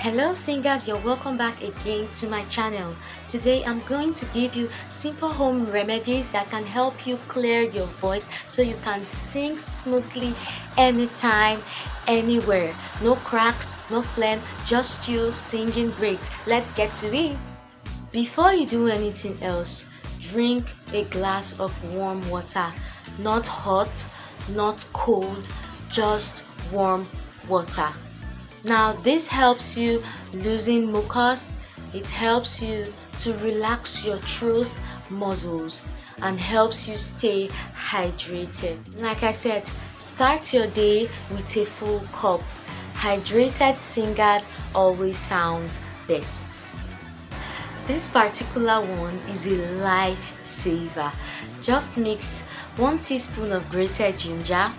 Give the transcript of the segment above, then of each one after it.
Hello singers, you're welcome back again to my channel. Today I'm going to give you simple home remedies that can help you clear your voice so you can sing smoothly anytime, anywhere. No cracks, no phlegm, just you singing great. Let's get to it. Before you do anything else, drink a glass of warm water. Not hot, not cold, just warm water. Now this helps you loosen mucus, it helps you to relax your throat muscles and helps you stay hydrated. Like I said, start your day with a full cup. Hydrated singers always sounds best. This particular one is a lifesaver. Just mix 1 teaspoon of grated ginger,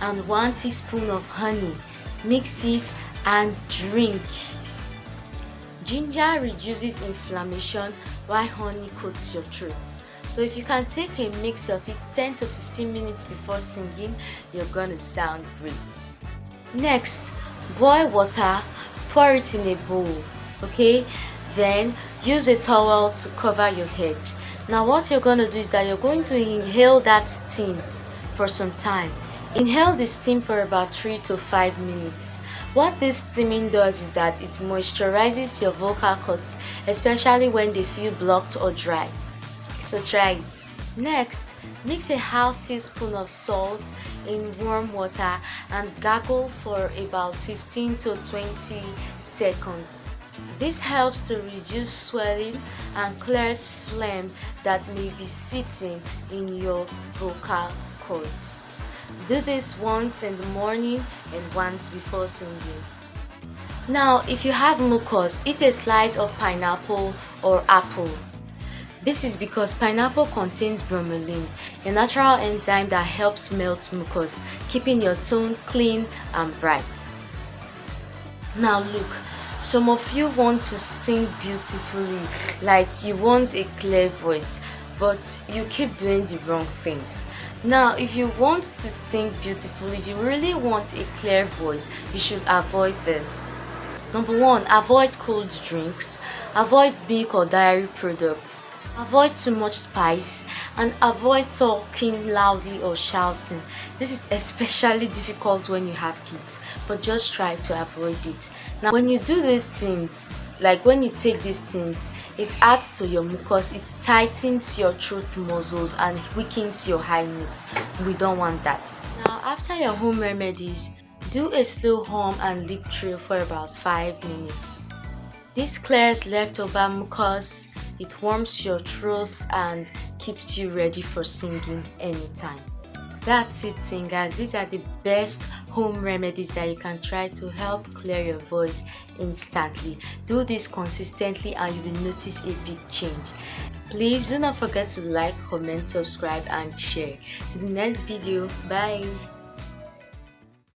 and 1 teaspoon of honey. Mix it and drink. Ginger reduces inflammation while honey coats your throat. So if you can take a mix of it 10 to 15 minutes before singing, you're gonna sound great. Next, boil water, pour it in a bowl, okay? Then use a towel to cover your head. Now what you're gonna do is that you're going to inhale that steam for some time. Inhale the steam for about 3 to 5 minutes. What this steaming does is that it moisturizes your vocal cords, especially when they feel blocked or dry. So try it. Next, mix a half teaspoon of salt in warm water and gargle for about 15 to 20 seconds. This helps to reduce swelling and clears phlegm that may be sitting in your vocal cords. Do this once in the morning and once before singing. Now, if you have mucus, eat a slice of pineapple or apple. This is because pineapple contains bromelain, a natural enzyme that helps melt mucus, keeping your tone clean and bright. Now look, some of you want to sing beautifully, like you want a clear voice, but you keep doing the wrong things. Now, if you want to sing beautifully, if you really want a clear voice, you should avoid this. Number 1, avoid cold drinks, avoid milk or dairy products, avoid too much spice, and avoid talking loudly or shouting. This is especially difficult when you have kids, but just try to avoid it. Now, when you do these things, like when you take these things, it adds to your mucus, it tightens your throat muscles and weakens your high notes. We don't want that. Now, after your home remedies, do a slow hum and lip trill for about 5 minutes. This clears leftover mucus, it warms your throat and keeps you ready for singing anytime. That's it, singers. These are the best home remedies that you can try to help clear your voice instantly. Do this consistently and you will notice a big change. Please do not forget to like, comment, subscribe and share. See you in the next video. Bye.